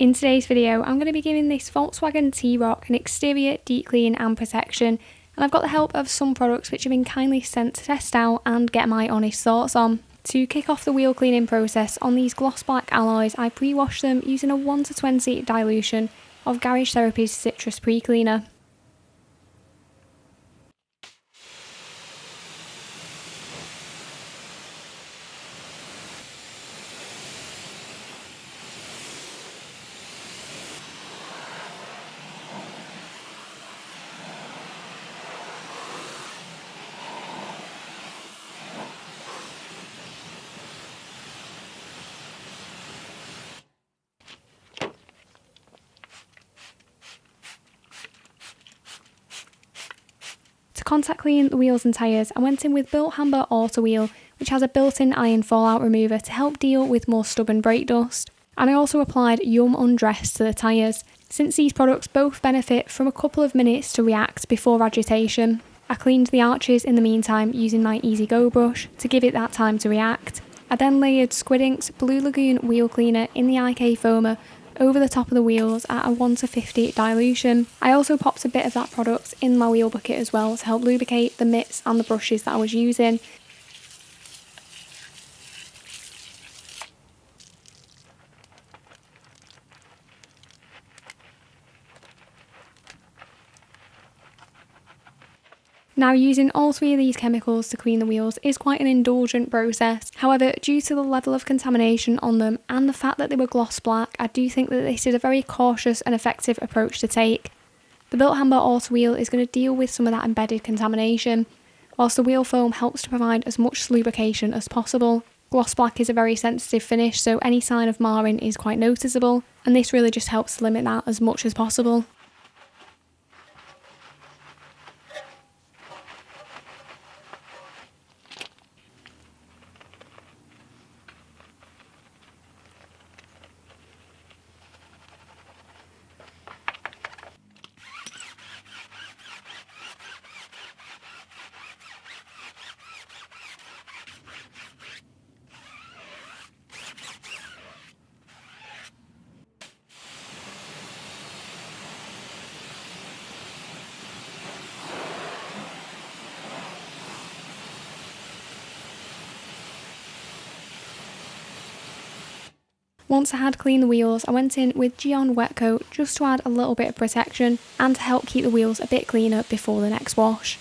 In today's video, I'm going to be giving this Volkswagen T-Roc an exterior deep clean and protection, and I've got the help of some products which have been kindly sent to test out and get my honest thoughts on. To kick off the wheel cleaning process on these gloss black alloys, I pre-washed them using a 1:20 dilution of Garage Therapy's Citrus Pre-Cleaner. To contact clean the wheels and tyres, I went in with Built Hamber Auto Wheel, which has a built-in iron fallout remover to help deal with more stubborn brake dust. And I also applied Yum Undress to the tyres, since these products both benefit from a couple of minutes to react before agitation. I cleaned the arches in the meantime using my Easy Go brush to give it that time to react. I then layered Squidink's Blue Lagoon wheel cleaner in the IK foamer over the top of the wheels at a 1:50 dilution. I also popped a bit of that product in my wheel bucket as well to help lubricate the mitts and the brushes that I was using. Now, using all three of these chemicals to clean the wheels is quite an indulgent process. However, due to the level of contamination on them and the fact that they were gloss black, I do think that this is a very cautious and effective approach to take. The Built Hamber Auto Wheel is going to deal with some of that embedded contamination, whilst the wheel foam helps to provide as much lubrication as possible. Gloss black is a very sensitive finish, so any sign of marring is quite noticeable, and this really just helps to limit that as much as possible. Once I had cleaned the wheels, I went in with Gyeon Wet Coat just to add a little bit of protection and to help keep the wheels a bit cleaner before the next wash.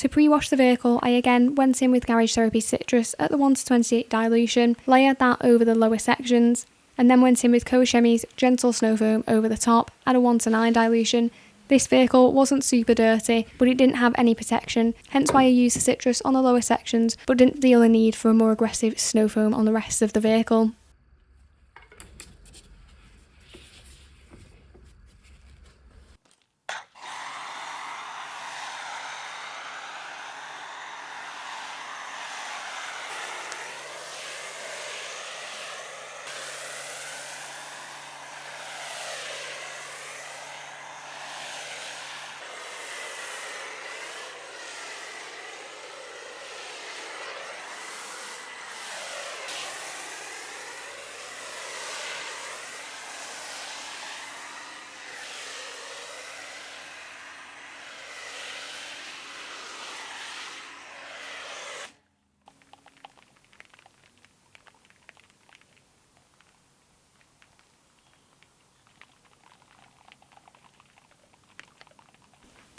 To pre-wash the vehicle, I again went in with Garage Therapy Citrus at the 1:20 dilution, layered that over the lower sections, and then went in with Koshemi's Gentle Snow Foam over the top at a 1:9 dilution. This vehicle wasn't super dirty, but it didn't have any protection, hence why I used the citrus on the lower sections, but didn't feel a need for a more aggressive snow foam on the rest of the vehicle.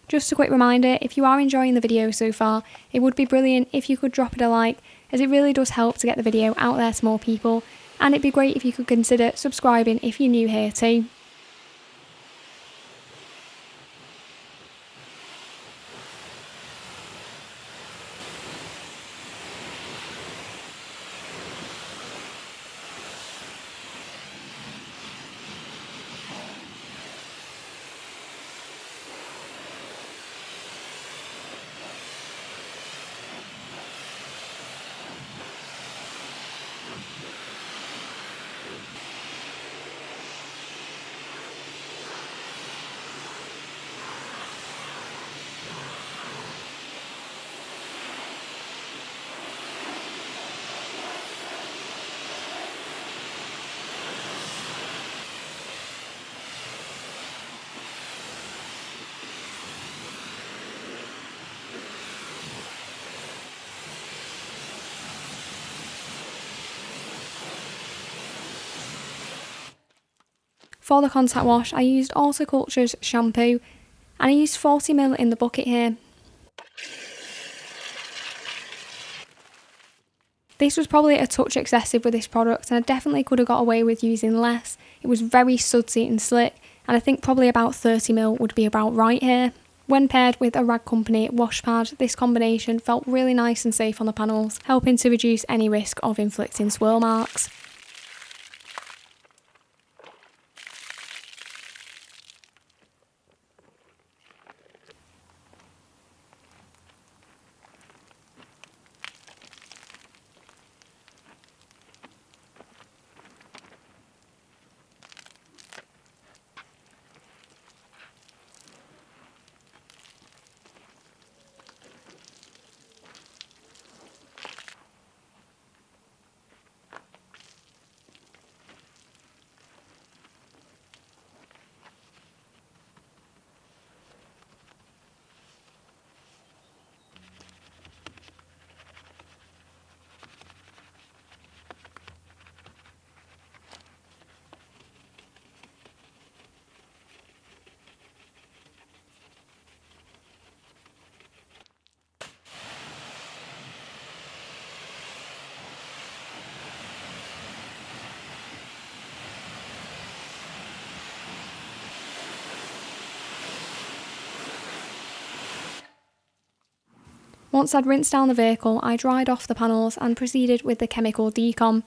Just a quick reminder, if you are enjoying the video so far, it would be brilliant if you could drop it a like, as it really does help to get the video out there to more people, and it'd be great if you could consider subscribing if you're new here too. For the contact wash, I used Horticulture's shampoo, and I used 40ml in the bucket here. This was probably a touch excessive with this product, and I definitely could have got away with using less. It was very sudsy and slick, and I think probably about 30ml would be about right here. When paired with a Rag Company wash pad, this combination felt really nice and safe on the panels, helping to reduce any risk of inflicting swirl marks. Once I'd rinsed down the vehicle, I dried off the panels and proceeded with the chemical Decon.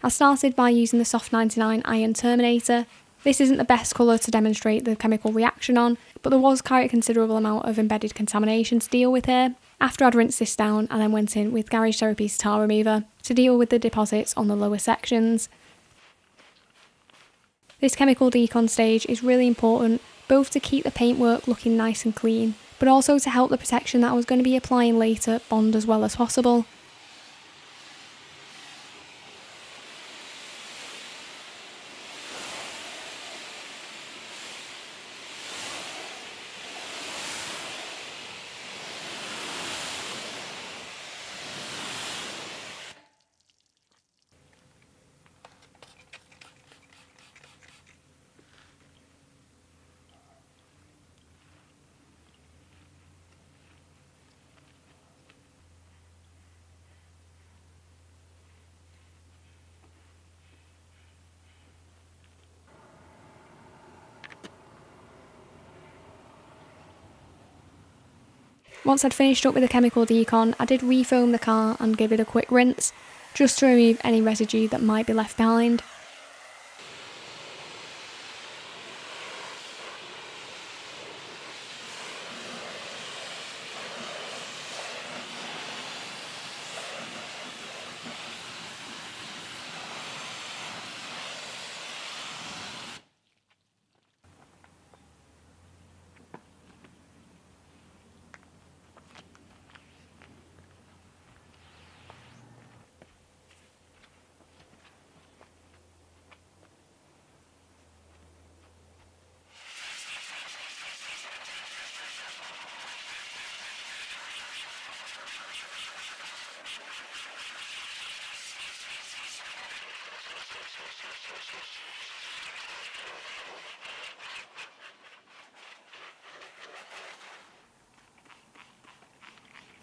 I started by using the Soft 99 Iron Terminator. This isn't the best colour to demonstrate the chemical reaction on, but there was quite a considerable amount of embedded contamination to deal with here. After I'd rinsed this down, I then went in with Garage Therapy's tar remover to deal with the deposits on the lower sections. This chemical Decon stage is really important, both to keep the paintwork looking nice and clean, but also to help the protection that I was going to be applying later bond as well as possible. Once I'd finished up with the chemical Decon, I did refoam the car and give it a quick rinse, just to remove any residue that might be left behind.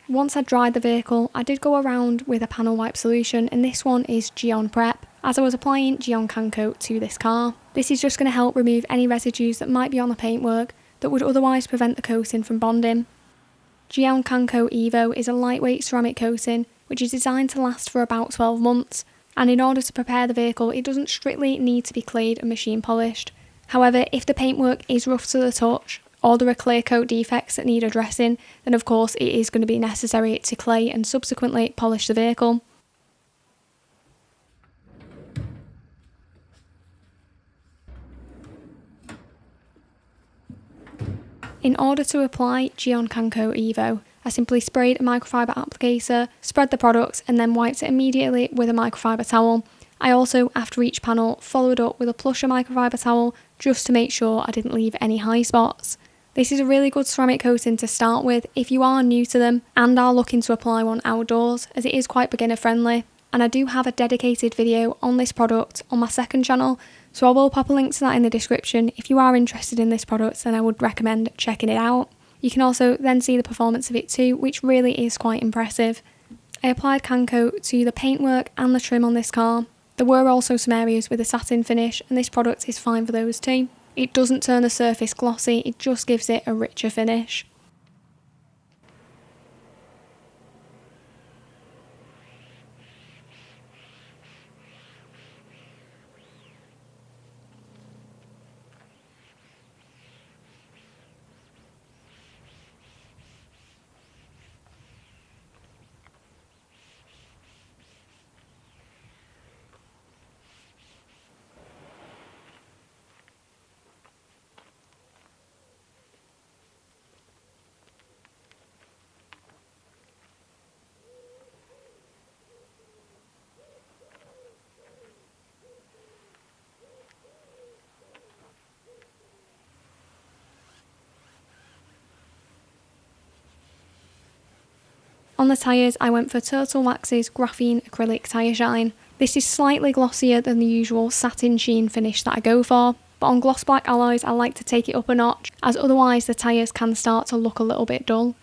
Once I'd dried the vehicle, I did go around with a panel wipe solution, and this one is Gyeon Prep, as I was applying Gyeon Coat Coat to this car. This is just going to help remove any residues that might be on the paintwork that would otherwise prevent the coating from bonding. Gyeon Coat Coat Evo is a lightweight ceramic coating which is designed to last for about 12 months, and in order to prepare the vehicle it doesn't strictly need to be clayed and machine polished. However, if the paintwork is rough to the touch, or there are clear coat defects that need addressing, then of course it is going to be necessary to clay and subsequently polish the vehicle. In order to apply Gyeon Coat Coat Evo, I simply sprayed a microfiber applicator, spread the product, and then wiped it immediately with a microfiber towel. I also, after each panel, followed up with a plusher microfiber towel just to make sure I didn't leave any high spots. This is a really good ceramic coating to start with if you are new to them and are looking to apply one outdoors, as it is quite beginner friendly. And I do have a dedicated video on this product on my second channel, So I will pop a link to that in the description. If you are interested in this product, then I would recommend checking it out. You can also then see the performance of it too, which really is quite impressive. I applied can coat to the paintwork and the trim on this car. There were also some areas with a satin finish, and this product is fine for those too. It doesn't turn the surface glossy, it just gives it a richer finish. On the tyres, I went for Turtle Wax's Graphene Acrylic Tyre Shine. This is slightly glossier than the usual satin sheen finish that I go for, but on gloss black alloys I like to take it up a notch, as otherwise the tyres can start to look a little bit dull.